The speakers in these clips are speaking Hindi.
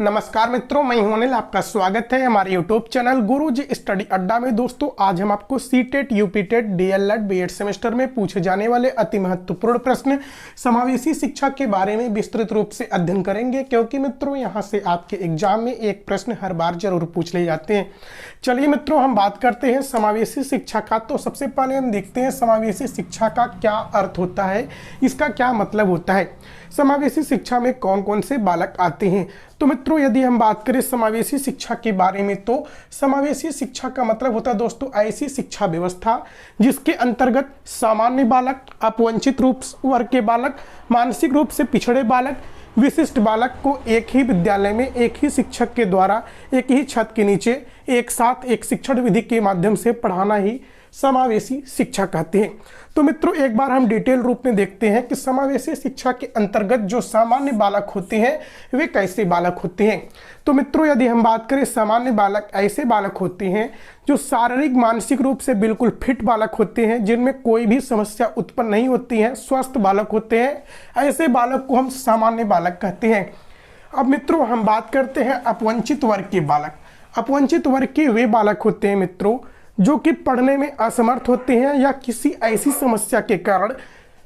नमस्कार मित्रों, मैं हूं अनिल। आपका स्वागत है हमारे यूट्यूब चैनल गुरुजी स्टडी अड्डा में। दोस्तों, आज हम आपको CTET, UPTET, DElEd, BEd semester में पूछे जाने वाले अति महत्वपूर्ण प्रश्न समावेशी शिक्षा के बारे में विस्तृत रूप से अध्ययन करेंगे, क्योंकि मित्रों यहां से आपके एग्जाम में एक प्रश्न हर बार जरूर पूछ ले जाते हैं। चलिए मित्रों, हम बात करते हैं समावेशी शिक्षा का। तो सबसे पहले हम देखते हैं समावेशी शिक्षा का क्या अर्थ होता है, इसका क्या मतलब होता है, समावेशी शिक्षा में कौन कौन से बालक आते हैं। तो मित्रों, यदि हम बात करें समावेशी शिक्षा के बारे में, तो समावेशी शिक्षा का मतलब होता है दोस्तों ऐसी शिक्षा व्यवस्था जिसके अंतर्गत सामान्य बालक, अपवंचित रूप वर्ग के बालक, मानसिक रूप से पिछड़े बालक, विशिष्ट बालक को एक ही विद्यालय में एक ही शिक्षक के द्वारा एक ही छत के नीचे एक साथ एक शिक्षण विधि के माध्यम से पढ़ाना ही समावेशी शिक्षा कहते हैं। तो मित्रों, एक बार हम डिटेल रूप में देखते हैं कि समावेशी शिक्षा के अंतर्गत जो सामान्य बालक होते हैं वे कैसे बालक होते हैं। तो मित्रों, यदि हम बात करें, सामान्य बालक ऐसे बालक होते हैं जो शारीरिक मानसिक रूप से बिल्कुल फिट बालक होते हैं, जिनमें कोई भी समस्या उत्पन्न नहीं होती है, स्वस्थ बालक होते हैं। ऐसे बालक को हम सामान्य बालक कहते हैं। अब मित्रों, हम बात करते हैं अपवंचित वर्ग के बालक। अपवंचित वर्ग के वे बालक होते हैं मित्रों जो कि पढ़ने में असमर्थ होते हैं या किसी ऐसी समस्या के कारण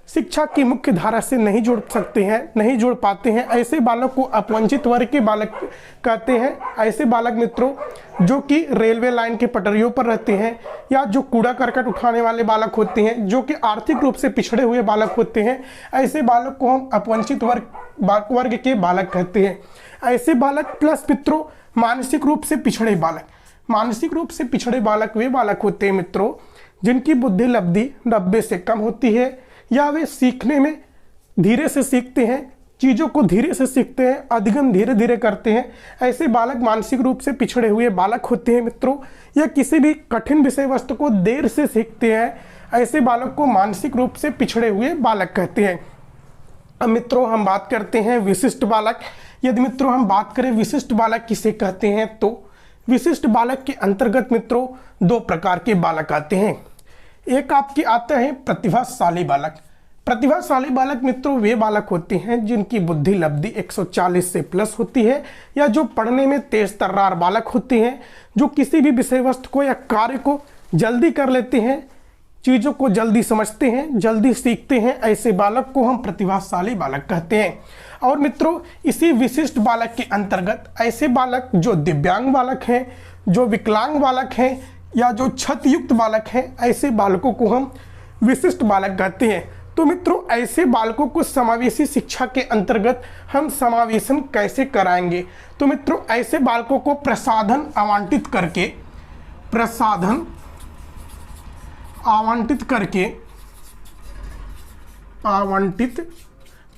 शिक्षा की मुख्य धारा से नहीं जुड़ सकते हैं, नहीं जुड़ पाते हैं। ऐसे बालक को अपवंचित वर्ग के बालक कहते हैं। ऐसे बालक मित्रों जो कि रेलवे लाइन के पटरियों पर रहते हैं, या जो कूड़ा करकट उठाने वाले बालक होते हैं, जो कि आर्थिक रूप से पिछड़े हुए बालक होते हैं, ऐसे बालक को हम अपवंचित वर्ग के बालक कहते हैं। ऐसे बालक प्लस मित्रों मानसिक रूप से पिछड़े बालक। मानसिक रूप से पिछड़े बालक वे बालक होते हैं मित्रों जिनकी बुद्धि लब्धि 90 से कम होती है, या वे सीखने में धीरे से सीखते हैं, चीज़ों को धीरे से सीखते हैं, अधिगम धीरे धीरे करते हैं। ऐसे बालक मानसिक रूप से पिछड़े हुए बालक होते हैं मित्रों। या किसी भी कठिन विषय वस्तु को देर से सीखते हैं, ऐसे बालक को मानसिक रूप से पिछड़े हुए बालक कहते हैं। अब मित्रों, हम बात करते हैं विशिष्ट बालक। यदि मित्रों हम बात करें विशिष्ट बालक किसे कहते हैं, तो विशिष्ट बालक के अंतर्गत मित्रों दो प्रकार के बालक आते हैं। एक आपके आते हैं प्रतिभाशाली बालक। प्रतिभाशाली बालक मित्रों वे बालक होते हैं जिनकी बुद्धि लब्धि 140 से प्लस होती है, या जो पढ़ने में तेज तर्रार बालक होते हैं, जो किसी भी विषय वस्तु को या कार्य को जल्दी कर लेते हैं, चीज़ों को जल्दी समझते हैं, जल्दी सीखते हैं। ऐसे बालक को हम प्रतिभाशाली बालक कहते हैं। और मित्रों इसी विशिष्ट बालक के अंतर्गत ऐसे बालक जो दिव्यांग बालक हैं, जो विकलांग बालक हैं, या जो क्षतयुक्त बालक हैं, ऐसे बालकों को हम विशिष्ट बालक कहते हैं। तो मित्रों ऐसे बालकों को समावेशी शिक्षा के अंतर्गत हम समावेशन कैसे कराएंगे। तो मित्रों ऐसे बालकों को प्रसाधन आवंटित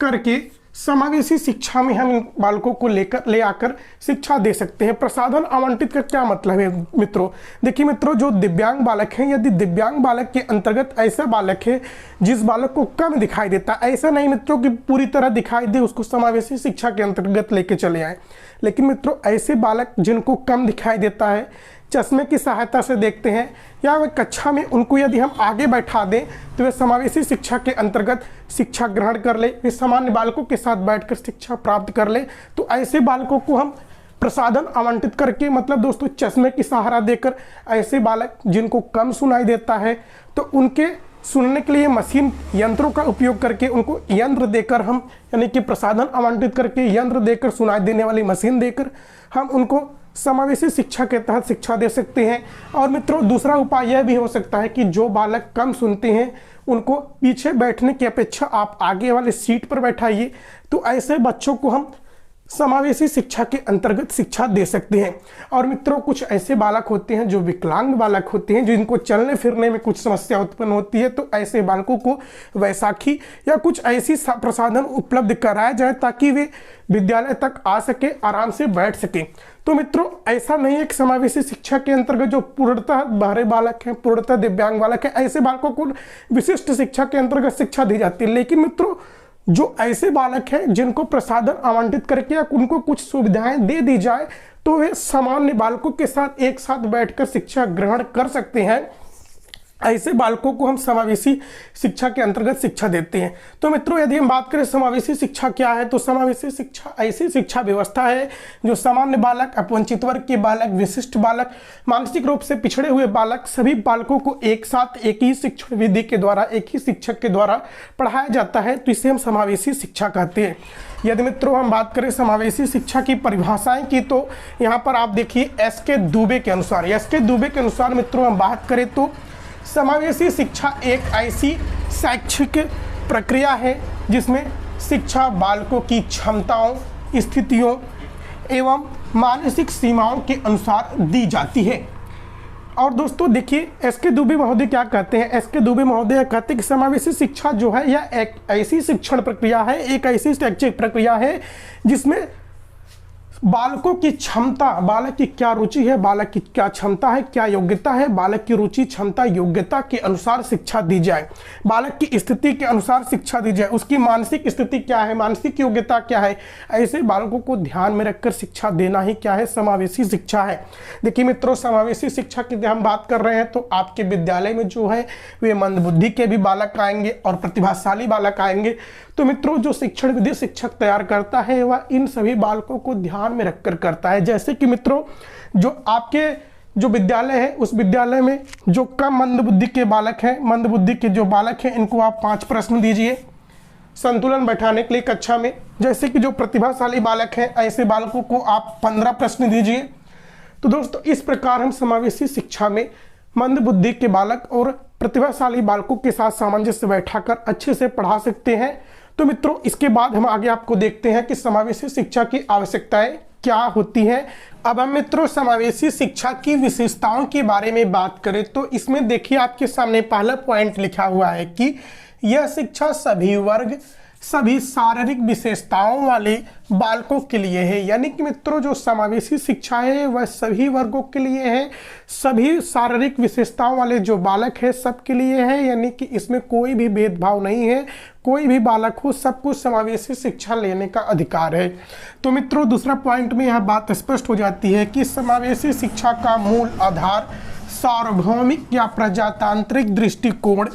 करके समावेशी शिक्षा में हम इन बालकों को ले आकर शिक्षा दे सकते हैं। प्रसाधन आवंटित का क्या मतलब है मित्रों? देखिए मित्रों, जो दिव्यांग बालक हैं, यदि दिव्यांग बालक के अंतर्गत ऐसा बालक है जिस बालक को कम दिखाई देता, ऐसा नहीं मित्रों कि पूरी तरह दिखाई दे, उसको समावेशी शिक्षा के अंतर्गत लेके चले आए। लेकिन मित्रों ऐसे बालक जिनको कम दिखाई देता है, चश्मे की सहायता से देखते हैं, या वे कक्षा में उनको यदि हम आगे बैठा दें तो वे समावेशी शिक्षा के अंतर्गत शिक्षा ग्रहण कर ले, वे सामान्य बालकों के साथ बैठकर शिक्षा प्राप्त कर ले। तो ऐसे बालकों को हम प्रसाधन आवंटित करके, मतलब दोस्तों चश्मे की सहारा देकर, ऐसे बालक जिनको कम सुनाई देता है तो उनके सुनने के लिए मशीन यंत्रों का उपयोग करके उनको यंत्र देकर हम, यानी कि प्रसाधन आवंटित करके यंत्र देकर, सुनाई देने वाली मशीन देकर हम उनको समावेशी शिक्षा के तहत शिक्षा दे सकते हैं। और मित्रों दूसरा उपाय यह भी हो सकता है कि जो बालक कम सुनते हैं उनको पीछे बैठने की अपेक्षा आप आगे वाले सीट पर बैठाइए, तो ऐसे बच्चों को हम समावेशी शिक्षा के अंतर्गत शिक्षा दे सकते हैं। और मित्रों कुछ ऐसे बालक होते हैं जो विकलांग बालक होते हैं, जिनको चलने फिरने में कुछ समस्या उत्पन्न होती है, तो ऐसे बालकों को वैसाखी या कुछ ऐसी प्रसाधन उपलब्ध कराया जाए ताकि वे विद्यालय तक आ सके, आराम से बैठ सके। तो मित्रों ऐसा नहीं है कि समावेशी शिक्षा के अंतर्गत जो पूर्णतः बहरे बालक हैं, पूर्णतः दिव्यांग बालक हैं, ऐसे बालकों को विशिष्ट शिक्षा के अंतर्गत शिक्षा दी जाती है। लेकिन मित्रों जो ऐसे बालक हैं जिनको प्रसाधन आवंटित करके या उनको कुछ सुविधाएं दे दी जाए, तो वे सामान्य बालकों के साथ एक साथ बैठकर शिक्षा ग्रहण कर सकते हैं। ऐसे बालकों को हम समावेशी शिक्षा के अंतर्गत शिक्षा देते हैं। तो मित्रों, यदि हम बात करें समावेशी शिक्षा क्या है, तो समावेशी शिक्षा ऐसी शिक्षा व्यवस्था है जो सामान्य बालक, अपवंचित वर्ग के बालक, विशिष्ट बालक, मानसिक रूप से पिछड़े हुए बालक, सभी बालकों को एक साथ एक ही शिक्षण विधि के द्वारा, एक ही शिक्षक के द्वारा पढ़ाया जाता है। तो इसे हम समावेशी शिक्षा कहते हैं। यदि मित्रों हम बात करें समावेशी शिक्षा की परिभाषाएं की, तो यहाँ पर आप देखिए एस.के. दुबे के अनुसार मित्रों हम बात करें तो समावेशी शिक्षा एक ऐसी शैक्षिक प्रक्रिया है जिसमें शिक्षा बालकों की क्षमताओं, स्थितियों एवं मानसिक सीमाओं के अनुसार दी जाती है। और दोस्तों देखिए एस.के. दुबे महोदय क्या कहते हैं। एस.के. दुबे महोदय कहते हैं कि समावेशी शिक्षा जो है यह एक ऐसी शिक्षण प्रक्रिया है, एक ऐसी शैक्षिक प्रक्रिया है जिसमें बालकों की क्षमता, बालक की क्या रुचि है, बालक की क्या क्षमता है, क्या योग्यता है, बालक की रुचि, क्षमता, योग्यता के अनुसार शिक्षा दी जाए। बालक की स्थिति के अनुसार शिक्षा दी जाए। उसकी मानसिक स्थिति क्या है, मानसिक योग्यता क्या है, ऐसे बालकों को ध्यान में रखकर शिक्षा देना ही क्या है, समावेशी शिक्षा है। देखिए मित्रों, समावेशी शिक्षा की हम बात कर रहे हैं तो आपके विद्यालय में जो है वे मंदबुद्धि के भी बालक आएंगे और प्रतिभाशाली बालक आएंगे। तो मित्रों, जो शिक्षण विधि शिक्षक तैयार करता है वह इन सभी बालकों को ध्यान में रखकर करता है। जैसे कि मित्रों, जो आपके जो विद्यालय है उस विद्यालय में जो कम मंदबुद्धि के बालक हैं, मंदबुद्धि के जो बालक हैं, इनको आप 5 प्रश्न दीजिए संतुलन बैठाने के लिए कक्षा में। जैसे कि जो प्रतिभाशाली बालक हैं ऐसे बालकों को आप 15 प्रश्न दीजिए। तो दोस्तों, इस प्रकार हम समावेशी शिक्षा में मंदबुद्धि के बालक और प्रतिभाशाली बालकों के साथ सामंजस्य बैठाकर अच्छे से पढ़ा सकते हैं। तो मित्रों, इसके बाद हम आगे आपको देखते हैं कि समावेशी शिक्षा की आवश्यकताएं क्या होती हैं। अब हम मित्रों समावेशी शिक्षा की विशेषताओं के बारे में बात करें तो इसमें देखिए आपके सामने पहला पॉइंट लिखा हुआ है कि यह शिक्षा सभी वर्ग, सभी शारीरिक विशेषताओं वाले बालकों के लिए है। यानी कि मित्रों, जो समावेशी शिक्षा है वह सभी वर्गों के लिए है, सभी शारीरिक विशेषताओं वाले जो बालक है सबके लिए है। यानी कि इसमें कोई भी भेदभाव नहीं है, कोई भी बालक हो सबको समावेशी शिक्षा लेने का अधिकार है। तो मित्रों, दूसरा पॉइंट में यह बात स्पष्ट हो जाती है कि समावेशी शिक्षा का मूल आधार सार्वभौमिक या प्रजातांत्रिक दृष्टिकोण,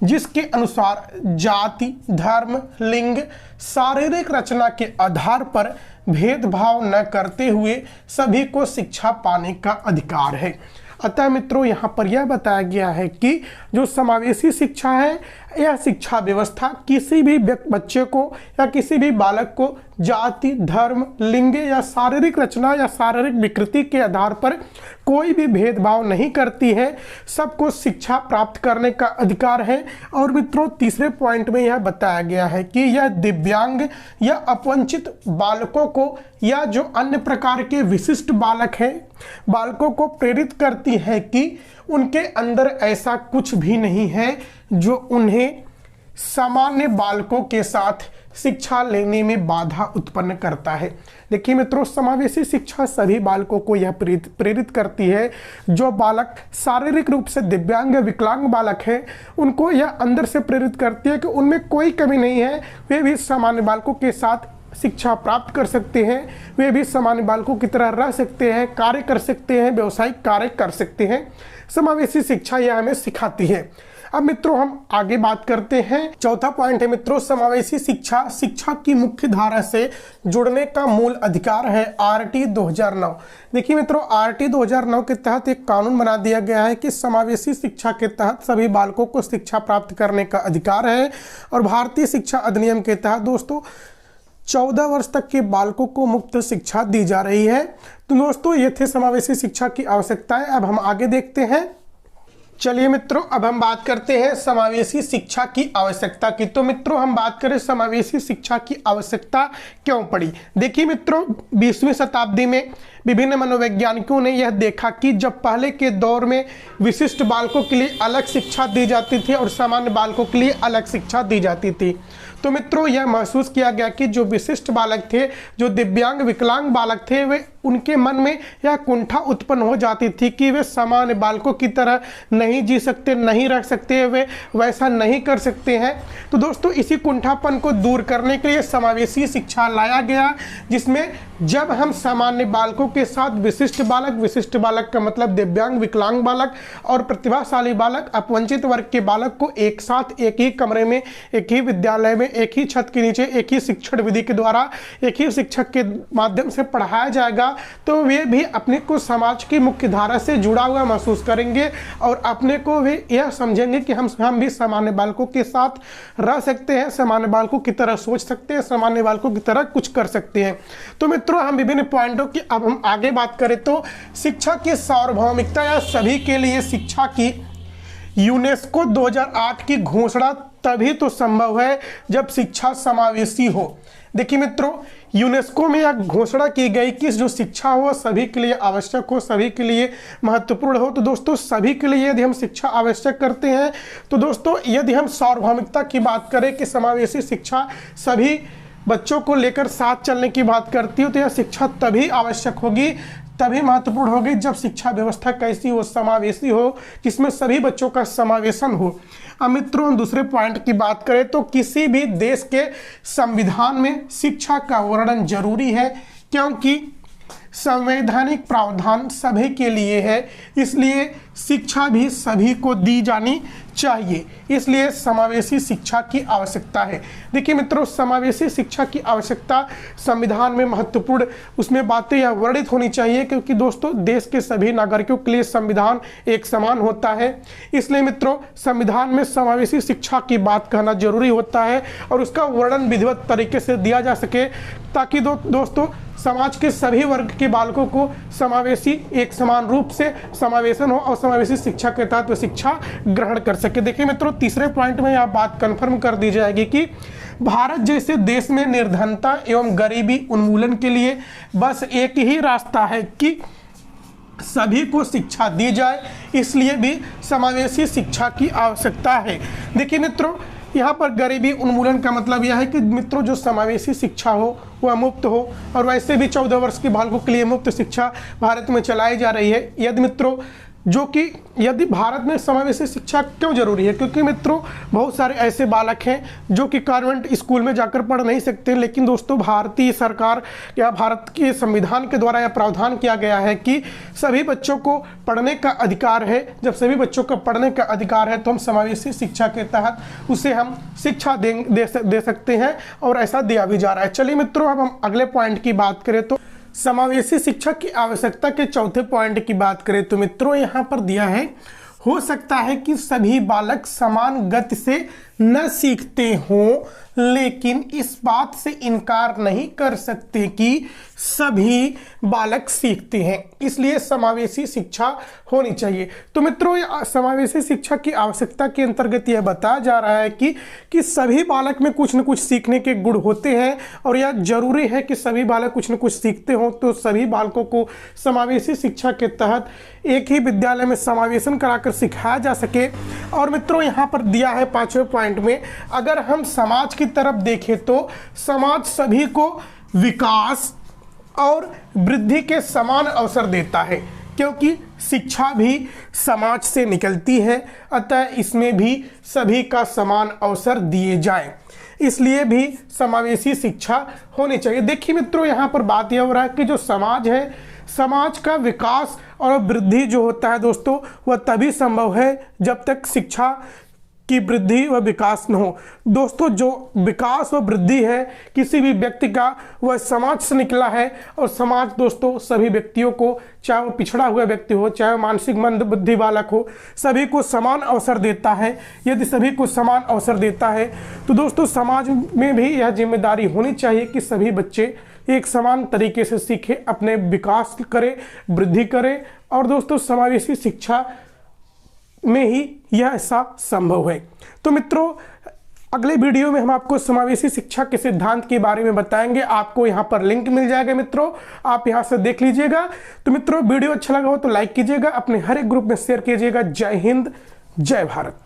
जिसके अनुसार जाति, धर्म, लिंग, शारीरिक रचना के आधार पर भेदभाव न करते हुए सभी को शिक्षा पाने का अधिकार है। अतः मित्रों, यहाँ पर यह बताया गया है कि जो समावेशी शिक्षा है यह शिक्षा व्यवस्था किसी भी बच्चे को या किसी भी बालक को जाति, धर्म, लिंग या शारीरिक रचना या शारीरिक विकृति के आधार पर कोई भी भेदभाव नहीं करती है, सबको शिक्षा प्राप्त करने का अधिकार है। और मित्रों, तीसरे पॉइंट में यह बताया गया है कि यह दिव्यांग या अपवंचित बालकों को या जो अन्य प्रकार के विशिष्ट बालक हैं बालकों को प्रेरित करती है कि उनके अंदर ऐसा कुछ भी नहीं है जो उन्हें सामान्य बालकों के साथ शिक्षा लेने में बाधा उत्पन्न करता है। देखिए मित्रों, समावेशी शिक्षा सभी बालकों को यह प्रेरित करती है। जो बालक शारीरिक रूप से दिव्यांग या विकलांग बालक हैं उनको यह अंदर से प्रेरित करती है कि उनमें कोई कमी नहीं है, वे भी सामान्य बालकों के साथ शिक्षा प्राप्त कर सकते हैं, वे भी सामान्य बालकों की तरह रह सकते हैं, कार्य कर सकते हैं, व्यावसायिक कार्य कर सकते हैं। समावेशी शिक्षा यह हमें सिखाती है। अब मित्रों, हम आगे बात करते हैं। चौथा पॉइंट है मित्रों, समावेशी शिक्षा शिक्षा की मुख्य धारा से जुड़ने का मूल अधिकार है। आरटी 2009। देखिए मित्रों, आरटी 2009 के तहत एक कानून बना दिया गया है कि समावेशी शिक्षा के तहत सभी बालकों को शिक्षा प्राप्त करने का अधिकार है। और भारतीय शिक्षा अधिनियम के तहत दोस्तों 14 वर्ष तक के बालकों को मुफ्त शिक्षा दी जा रही है। तो दोस्तों, ये थे समावेशी शिक्षा की आवश्यकताएं। अब हम आगे देखते हैं। चलिए मित्रों, अब हम बात करते हैं समावेशी शिक्षा की आवश्यकता की। तो मित्रों, हम बात करें समावेशी शिक्षा की आवश्यकता क्यों पड़ी। देखिए मित्रों, 20वीं शताब्दी में विभिन्न मनोवैज्ञानिकों ने यह देखा कि जब पहले के दौर में विशिष्ट बालकों के लिए अलग शिक्षा दी जाती थी और सामान्य बालकों के लिए अलग शिक्षा दी जाती थी, तो मित्रों यह महसूस किया गया कि जो विशिष्ट बालक थे, जो दिव्यांग विकलांग बालक थे, वे उनके मन में यह कुंठा उत्पन्न हो जाती थी कि वे सामान्य बालकों की तरह नहीं जी सकते, नहीं रह सकते, वे वैसा नहीं कर सकते हैं। तो दोस्तों इसी कुंठापन को दूर करने के लिए समावेशी शिक्षा लाया गया, जिसमें जब हम सामान्य बालकों के साथ विशिष्ट बालक का मतलब दिव्यांग विकलांग बालक और प्रतिभाशाली बालक, अपवंचित वर्ग के बालक को एक साथ एक ही कमरे में, एक ही विद्यालय में, एक ही छत के नीचे, एक ही शिक्षण विधि के द्वारा, एक ही शिक्षक के माध्यम से पढ़ाया जाएगा, तो वे भी अपने को समाज की मुख्य धारा से जुड़ा हुआ महसूस करेंगे और अपने को वे यह समझेंगे कि हम भी सामान्य बालकों के साथ रह सकते हैं, सामान्य बालकों की तरह सोच सकते हैं, सामान्य बालकों की तरह कुछ कर सकते हैं। तो मित्रों हम विभिन्न पॉइंटों की अब हम आगे बात करें तो शिक्षा की सार्वभौमिकता या सभी के लिए शिक्षा की यूनेस्को 2008 की घोषणा तभी तो संभव है जब शिक्षा समावेशी हो। देखिए मित्रों, यूनेस्को में यह घोषणा की गई कि जो शिक्षा हो सभी के लिए आवश्यक हो, सभी के लिए महत्वपूर्ण हो। तो दोस्तों सभी के लिए यदि हम शिक्षा आवश्यक करते हैं, तो दोस्तों यदि हम सार्वभौमिकता की बात करें कि समावेशी शिक्षा सभी बच्चों को लेकर साथ चलने की बात करती हो, तो यह शिक्षा तभी आवश्यक होगी, तभी महत्वपूर्ण होगी जब शिक्षा व्यवस्था कैसी हो, समावेशी हो, जिसमें सभी बच्चों का समावेशन हो। अब मित्रों हम दूसरे पॉइंट की बात करें तो किसी भी देश के संविधान में शिक्षा का वर्णन जरूरी है, क्योंकि संवैधानिक प्रावधान सभी के लिए है, इसलिए शिक्षा भी सभी को दी जानी चाहिए, इसलिए समावेशी शिक्षा की आवश्यकता है। देखिए मित्रों, समावेशी शिक्षा की आवश्यकता संविधान में महत्वपूर्ण उसमें बातें यह वर्णित होनी चाहिए, क्योंकि दोस्तों देश के सभी नागरिकों के लिए संविधान एक समान होता है, इसलिए मित्रों संविधान में समावेशी शिक्षा की बात कहना जरूरी होता है और उसका वर्णन विधिवत तरीके से दिया जा सके, ताकि दोस्तों समाज के सभी वर्ग के बालकों को समावेशी एक समान रूप से समावेशन हो और समावेशी शिक्षा के तहत वो शिक्षा ग्रहण कर सके। देखिए मित्रों तीसरे पॉइंट में यह बात कंफर्म कर दी जाएगी कि भारत जैसे देश में निर्धनता एवं गरीबी उन्मूलन के लिए बस एक ही रास्ता है कि सभी को शिक्षा दी जाए, इसलिए भी समावेशी शिक्षा की आवश्यकता है। देखिए मित्रों यहाँ पर गरीबी उन्मूलन का मतलब यह है कि मित्रों जो समावेशी शिक्षा हो वह मुफ्त हो, और वैसे भी 14 वर्ष के बालकों के लिए मुफ्त शिक्षा भारत में चलाई जा रही है। यदि मित्रों यदि भारत में समावेशी शिक्षा क्यों जरूरी है, क्योंकि मित्रों बहुत सारे ऐसे बालक हैं जो कि कॉन्वेंट स्कूल में जाकर पढ़ नहीं सकते, लेकिन दोस्तों भारतीय सरकार या भारत के संविधान के द्वारा यह प्रावधान किया गया है कि सभी बच्चों को पढ़ने का अधिकार है। जब सभी बच्चों को पढ़ने का अधिकार है तो हम समावेशी शिक्षा के तहत उसे हम शिक्षा दे सकते हैं, और ऐसा दिया भी जा रहा है। चलिए मित्रों अब हम अगले पॉइंट की बात करें तो समावेशी शिक्षा की आवश्यकता के चौथे पॉइंट की बात करें तो मित्रों यहाँ पर दिया है, हो सकता है कि सभी बालक समान गति से न सीखते हों, लेकिन इस बात से इनकार नहीं कर सकते कि सभी बालक सीखते हैं, इसलिए समावेशी शिक्षा होनी चाहिए। तो मित्रों समावेशी शिक्षा की आवश्यकता के अंतर्गत यह बताया जा रहा है कि सभी बालक में कुछ न कुछ सीखने के गुण होते हैं, और यह जरूरी है कि सभी बालक कुछ न कुछ सीखते हों। तो सभी बालकों को समावेशी शिक्षा के तहत एक ही विद्यालय में समावेशन कराकर सिखाया जा सके। और मित्रों यहाँ पर दिया है पांचवें पॉइंट में, अगर हम समाज की तरफ देखें तो समाज सभी को विकास और वृद्धि के समान अवसर देता है, क्योंकि शिक्षा भी समाज से निकलती है, अतः इसमें भी सभी का समान अवसर दिए जाएं, इसलिए भी समावेशी शिक्षा होनी चाहिए। देखिए मित्रों यहाँ पर बात यह हो रहा है कि जो समाज है, समाज का विकास और वृद्धि जो होता है दोस्तों वह तभी संभव है जब तक शिक्षा की वृद्धि व विकास न हो। दोस्तों जो विकास व वृद्धि है किसी भी व्यक्ति का, वह समाज से निकला है, और समाज दोस्तों सभी व्यक्तियों को, चाहे वो पिछड़ा हुआ व्यक्ति हो, चाहे मानसिक मंद बुद्धि बालक हो, सभी को समान अवसर देता है। यदि सभी को समान अवसर देता है तो दोस्तों समाज में भी यह जिम्मेदारी होनी चाहिए कि सभी बच्चे एक समान तरीके से सीखें, अपने विकास करें, वृद्धि करें, और दोस्तों समावेशी शिक्षा में ही यह ऐसा संभव है। तो मित्रों अगले वीडियो में हम आपको समावेशी शिक्षा के सिद्धांत के बारे में बताएंगे, आपको यहाँ पर लिंक मिल जाएगा मित्रों, आप यहाँ से देख लीजिएगा। तो मित्रों वीडियो अच्छा लगा हो तो लाइक कीजिएगा, अपने हर एक ग्रुप में शेयर कीजिएगा। जय हिंद, जय भारत।